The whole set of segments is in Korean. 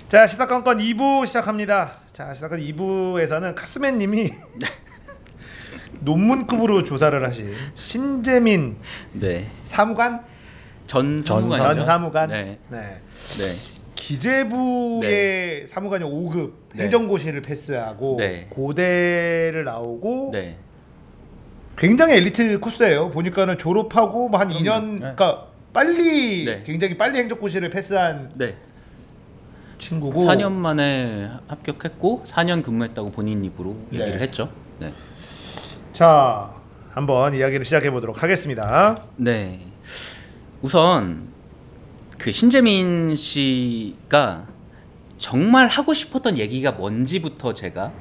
자, 시사건건 2부 시작합니다. 자, 시사건 2부에서는 카스맨님이 논문급으로 조사를 하신 신재민 네. 사무관? 전 사무관. 네. 네. 기재부의 네. 사무관이 5급 네. 행정고시를 패스하고 네. 고대를 나오고 네. 굉장히 엘리트 코스예요. 보니까는 졸업하고 뭐 한 2년, 그러니까 빨리 네. 굉장히 빨리 행정고시를 패스한 네. 친구고 4년 만에 합격했고 4년 근무했다고 본인 입으로 얘기를 네. 했죠. 네. 자, 한번 이야기를 시작해 보도록 하겠습니다. 네. 우선 그 신재민 씨가 정말 하고 싶었던 얘기가 뭔지부터 제가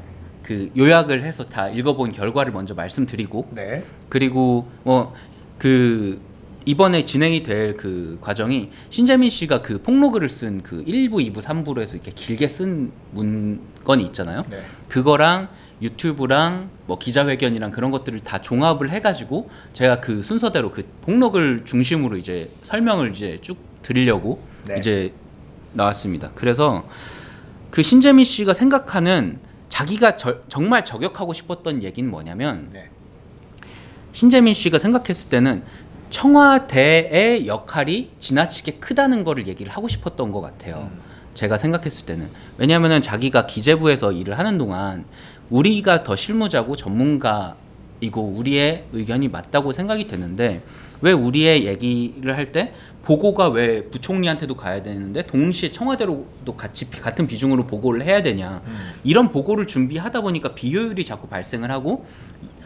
그 요약을 해서 다 읽어본 결과를 먼저 말씀드리고, 네. 그리고 그 이번에 진행이 될 그 과정이 신재민 씨가 그 폭로글을 쓴 그 1부, 2부, 3부로 해서 이렇게 길게 쓴 문건이 있잖아요. 네. 그거랑 유튜브랑 뭐 기자회견이랑 그런 것들을 다 종합을 해가지고 제가 그 순서대로 그 폭로글 중심으로 이제 설명을 이제 쭉 드리려고 네. 이제 나왔습니다. 그래서 그 신재민 씨가 생각하는 자기가 정말 저격하고 싶었던 얘기는 뭐냐면, 네. 신재민 씨가 생각했을 때는 청와대의 역할이 지나치게 크다는 거를 얘기를 하고 싶었던 것 같아요. 제가 생각했을 때는. 왜냐하면 자기가 기재부에서 일을 하는 동안 우리가 더 실무자고 전문가이고 우리의 의견이 맞다고 생각이 되는데, 왜 우리의 얘기를 할 때 보고가 왜 부총리한테도 가야 되는데 동시에 청와대로도 같은 비중으로 보고를 해야 되냐. 이런 보고를 준비하다 보니까 비효율이 자꾸 발생을 하고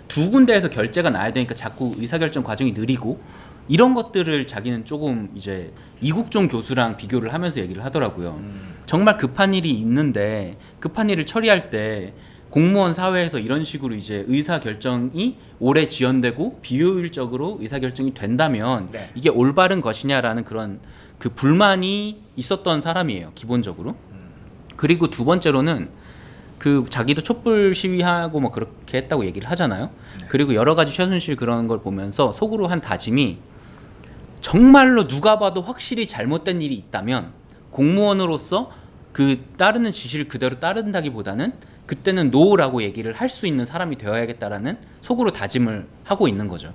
두 군데에서 결재가 나야 되니까 자꾸 의사결정 과정이 느리고, 이런 것들을 자기는 조금 이제 이국종 교수랑 비교를 하면서 얘기를 하더라고요. 정말 급한 일이 있는데 급한 일을 처리할 때 공무원 사회에서 이런 식으로 이제 의사결정이 오래 지연되고 비효율적으로 의사결정이 된다면 네. 이게 올바른 것이냐라는 그런 그 불만이 있었던 사람이에요, 기본적으로. 그리고 두 번째로는 그 자기도 촛불 시위하고 뭐 그렇게 했다고 얘기를 하잖아요. 그리고 여러 가지 최순실 그런 걸 보면서 속으로 한 다짐이, 정말로 누가 봐도 확실히 잘못된 일이 있다면 공무원으로서 그 따르는 지시를 그대로 따른다기보다는 그때는 노라고 얘기를 할 수 있는 사람이 되어야겠다라는 속으로 다짐을 하고 있는 거죠.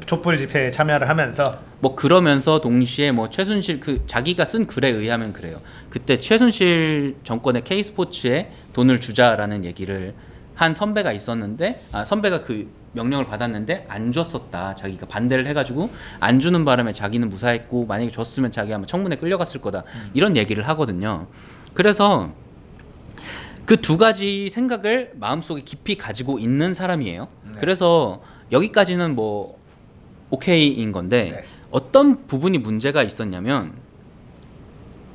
촛불 집회에 참여를 하면서 뭐 그러면서 동시에 뭐 최순실 그 자기가 쓴 글에 의하면 그래요. 그때 최순실 정권의 K스포츠에 돈을 주자라는 얘기를 한 선배가 있었는데, 선배가 그 명령을 받았는데 안 줬었다. 자기가 반대를 해가지고 안 주는 바람에 자기는 무사했고, 만약에 줬으면 자기 아마 청문회 끌려갔을 거다. 이런 얘기를 하거든요. 그래서 그 두 가지 생각을 마음속에 깊이 가지고 있는 사람이에요. 네. 그래서 여기까지는 뭐 오케이인 건데, 네. 어떤 부분이 문제가 있었냐면,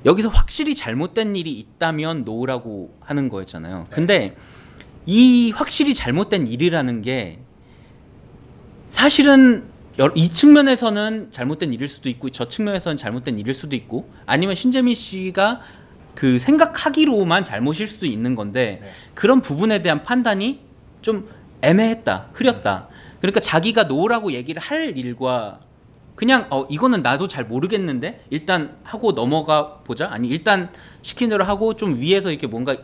여기서 확실히 잘못된 일이 있다면 노라고 하는 거였잖아요. 네. 근데 이 확실히 잘못된 일이라는 게 사실은 이 측면에서는 잘못된 일일 수도 있고 저 측면에서는 잘못된 일일 수도 있고, 아니면 신재민 씨가 그 생각하기로만 잘못일 수도 있는 건데, 네. 그런 부분에 대한 판단이 좀 애매했다, 흐렸다. 그러니까 자기가 노라고 얘기를 할 일과 그냥 이거는 나도 잘 모르겠는데 일단 하고 넘어가 보자, 아니 일단 시킨 대로 하고 좀 위에서 이렇게 뭔가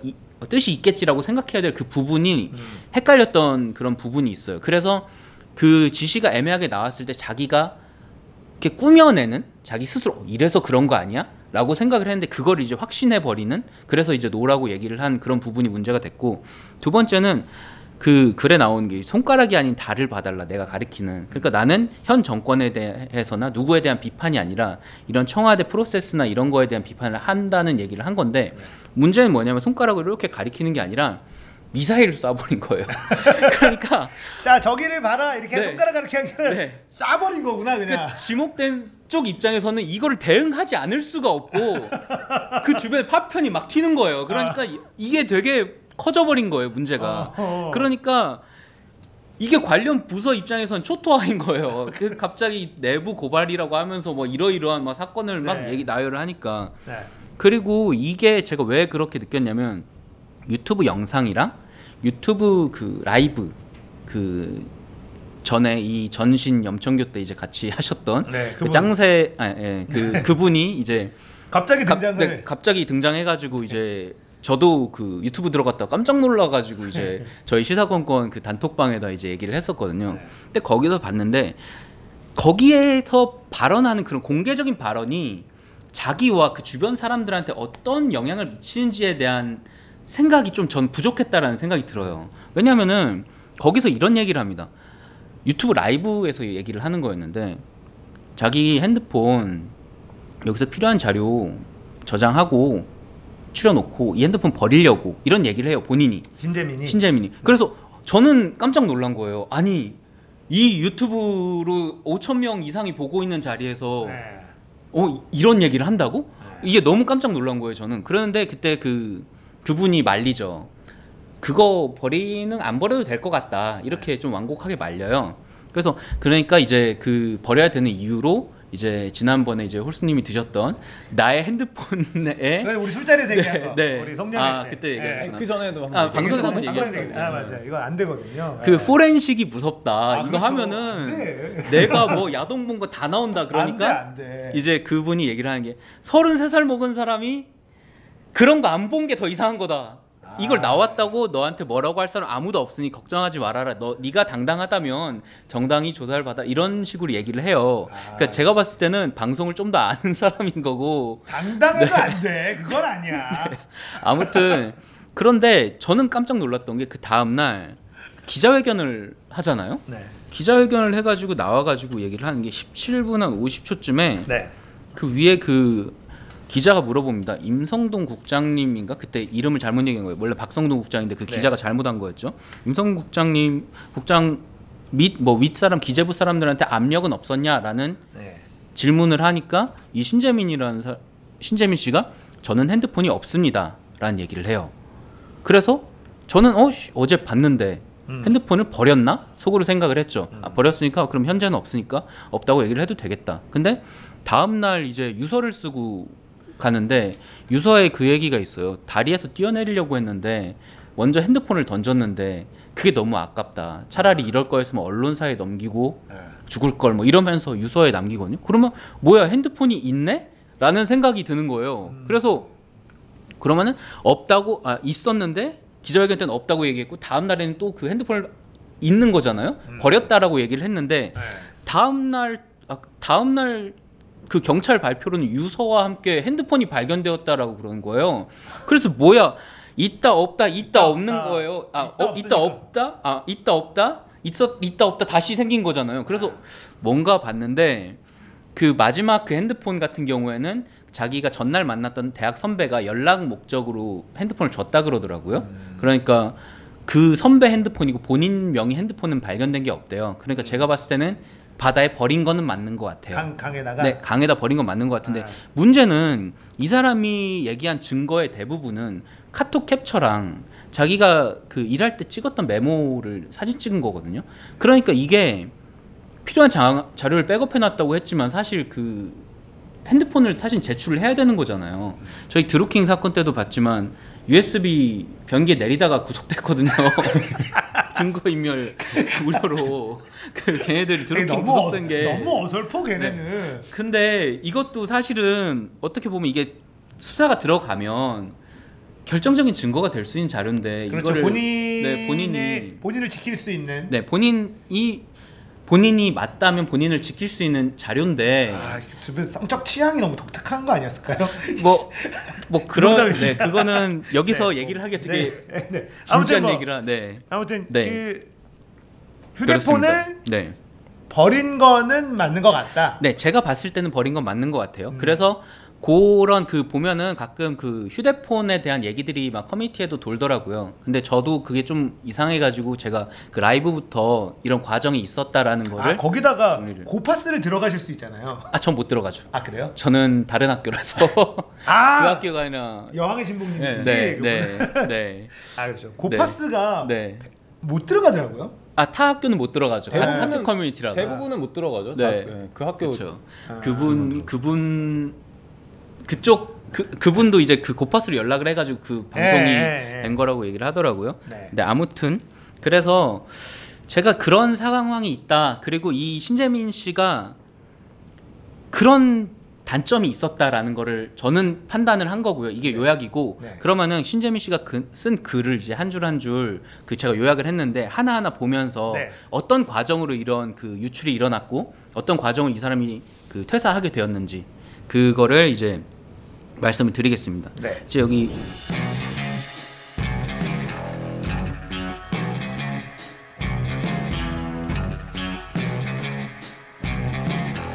뜻이 있겠지라고 생각해야 될 그 부분이 헷갈렸던 그런 부분이 있어요. 그래서 그 지시가 애매하게 나왔을 때 자기가 이렇게 꾸며내는, 자기 스스로 이래서 그런 거 아니야? 라고 생각을 했는데 그걸 이제 확신해 버리는, 그래서 이제 노라고 얘기를 한 그런 부분이 문제가 됐고, 두 번째는 그 글에 나오는 게 손가락이 아닌 달을 봐달라, 내가 가리키는. 그러니까 나는 현 정권에 대해서나 누구에 대한 비판이 아니라 이런 청와대 프로세스나 이런 거에 대한 비판을 한다는 얘기를 한 건데, 문제는 뭐냐면 손가락을 이렇게 가리키는 게 아니라 미사일을 쏴버린 거예요. 그러니까 자, 저기를 봐라 이렇게 네. 손가락 가리키 하기는 네. 쏴버린 거구나 그냥. 그러니까 지목된 쪽 입장에서는 이거를 대응하지 않을 수가 없고 그 주변에 파편이 막 튀는 거예요. 그러니까 이게 되게 커져버린 거예요, 문제가. 그러니까 이게 관련 부서 입장에서는 초토화인 거예요. 갑자기 내부 고발이라고 하면서 뭐 이러이러한 막 사건을 막 네. 나열을 하니까. 네. 그리고 이게 제가 왜 그렇게 느꼈냐면, 유튜브 영상이랑 유튜브 그 라이브 그 전에 이 전신 염청교 때 이제 같이 하셨던 네, 그 짱새 그분이 이제 갑자기 등장을 갑자기 등장해가지고 이제 저도 그 유튜브 들어갔다가 깜짝 놀라가지고 이제 저희 시사건건 그 단톡방에다 이제 얘기를 했었거든요. 네. 근데 거기서 봤는데 거기에서 발언하는 그런 공개적인 발언이 자기와 그 주변 사람들한테 어떤 영향을 미치는지에 대한 생각이 좀 전 부족했다라는 생각이 들어요. 왜냐하면은 거기서 이런 얘기를 합니다. 유튜브 라이브에서 얘기를 하는 거였는데 자기 핸드폰 여기서 필요한 자료 저장하고 추려놓고 이 핸드폰 버리려고 이런 얘기를 해요. 본인이. 신재민이. 그래서 저는 깜짝 놀란 거예요. 아니 이 유튜브로 5,000명 이상이 보고 있는 자리에서 네. 이런 얘기를 한다고? 네. 이게 너무 깜짝 놀란 거예요. 저는. 그런데 그때 그분이 말리죠. 그거 안 버려도 될 것 같다. 이렇게 좀 완곡하게 말려요. 그래서 그러니까 이제 그 버려야 되는 이유로 이제 지난번에 이제 홀스님이 드셨던 나의 핸드폰에 우리 술자리에서 얘기한 거. 우리 성년회 때. 그때 얘기했구나. 그 전에도 방송에서 한번 얘기했어요. 맞아요. 이거 안 되거든요. 그 포렌식이 무섭다. 이거 그렇죠. 하면은 내가 뭐 야동 본 거 다 나온다. 그러니까 안 돼. 이제 그분이 얘기를 하는 게 33살 먹은 사람이 그런 거 안 본 게 더 이상한 거다. 이걸 나왔다고 너한테 뭐라고 할 사람 아무도 없으니 걱정하지 말아라. 네가 당당하다면 정당히 조사를 받아. 이런 식으로 얘기를 해요. 그러니까 제가 봤을 때는 방송을 좀 더 아는 사람인 거고. 당당해도 안 돼. 그건 아니야. 네. 아무튼 그런데 저는 깜짝 놀랐던 게 그 다음 날 기자회견을 하잖아요. 네. 기자회견을 해가지고 나와가지고 얘기를 하는 게 17분 한 50초쯤에 네. 그 위에 그 기자가 물어봅니다. 임성동 국장님인가? 그때 이름을 잘못 얘기한 거예요. 원래 박성동 국장인데 그 기자가 잘못한 거였죠. 임성동 국장 및 뭐 윗사람 기재부 사람들한테 압력은 없었냐라는 질문을 하니까 이 신재민 씨가 저는 핸드폰이 없습니다라는 얘기를 해요. 그래서 저는 어제 봤는데 핸드폰을 버렸나? 속으로 생각을 했죠. 버렸으니까 그럼 현재는 없으니까 없다고 얘기를 해도 되겠다. 근데 다음 날 이제 유서를 쓰고 가는데 유서에 그 얘기가 있어요. 다리에서 뛰어내리려고 했는데 먼저 핸드폰을 던졌는데 그게 너무 아깝다. 차라리 이럴 거였으면 언론사에 넘기고 죽을 걸 뭐 이러면서 유서에 남기거든요. 그러면 뭐야 핸드폰이 있네? 라는 생각이 드는 거예요. 그래서 그러면은 없다고 있었는데 기자회견 때는 없다고 얘기했고 다음 날에는 또 그 핸드폰을 있는 거잖아요. 버렸다라고 얘기를 했는데 다음 날 그 경찰 발표로는 유서와 함께 핸드폰이 발견되었다라고 그러는 거예요. 그래서 뭐야 있다 없다 없는 거예요. 있다 없다 있다 없다 다시 생긴 거잖아요. 그래서 뭔가 봤는데 그 마지막 그 핸드폰 같은 경우에는 자기가 전날 만났던 대학 선배가 연락 목적으로 핸드폰을 줬다 그러더라고요. 그러니까 그 선배 핸드폰이고 본인 명의 핸드폰은 발견된 게 없대요. 그러니까 제가 봤을 때는 바다에 버린 거는 맞는 것 같아요. 강에다가? 네, 강에다 버린 건 맞는 것 같은데 문제는 이 사람이 얘기한 증거의 대부분은 카톡 캡처랑 자기가 그 일할 때 찍었던 메모를 사진 찍은 거거든요. 그러니까 이게 필요한 자료를 백업해놨다고 했지만 사실 그 핸드폰을 사실 제출을 해야 되는 거잖아요. 저희 드루킹 사건 때도 봤지만 USB 변기에 내리다가 구속됐거든요. 증거인멸 우려로 그 걔네들이 드루킹 구속된 게 너무 어설퍼 걔네는. 네. 근데 이것도 사실은 어떻게 보면 이게 수사가 들어가면 결정적인 증거가 될 수 있는 자료인데 그렇죠. 이거를 본인을 지킬 수 있는 본인이 맞다면 본인을 지킬 수 있는 자료인데 주변 성적 취향이 너무 독특한 거 아니었을까요? 뭐 그런 그거는 여기서 얘기를 하기 되게 진지한 얘기라 아무튼 네. 그 휴대폰을 네. 버린 거는 맞는 것 같다. 네, 제가 봤을 때는 버린 건 맞는 것 같아요. 그래서 그런 그 보면은 가끔 그 휴대폰에 대한 얘기들이 막 커뮤니티에도 돌더라고요. 근데 저도 그게 좀 이상해가지고 제가 그 라이브부터 이런 과정이 있었다라는 거를 거기다가 정리를. 고파스를 들어가실 수 있잖아요. 전 못 들어가죠. 그래요? 저는 다른 학교라서 그 학교가 아니라 여왕의 신부님이시지. 네. 그렇죠. 고파스가 네. 못 들어가더라고요. 타 학교는 못 들어가죠. 학교 커뮤니티라서 대부분은 못 들어가죠. 네. 그 학교 그렇죠. 그분 그쪽 그분도 이제 그 고파스로 연락을 해가지고 그 방송이 된 거라고 얘기를 하더라고요. 근데 아무튼 그래서 제가 그런 상황이 있다. 그리고 이 신재민 씨가 그런 단점이 있었다라는 거를 저는 판단을 한 거고요. 이게 요약이고 네. 그러면은 신재민 씨가 쓴 글을 이제 한 줄 한 줄 그 제가 요약을 했는데 하나하나 보면서 네. 어떤 과정으로 이런 그 유출이 일어났고 어떤 과정을 이 사람이 그 퇴사하게 되었는지 그거를 이제 말씀을 드리겠습니다. 네. 이제 여기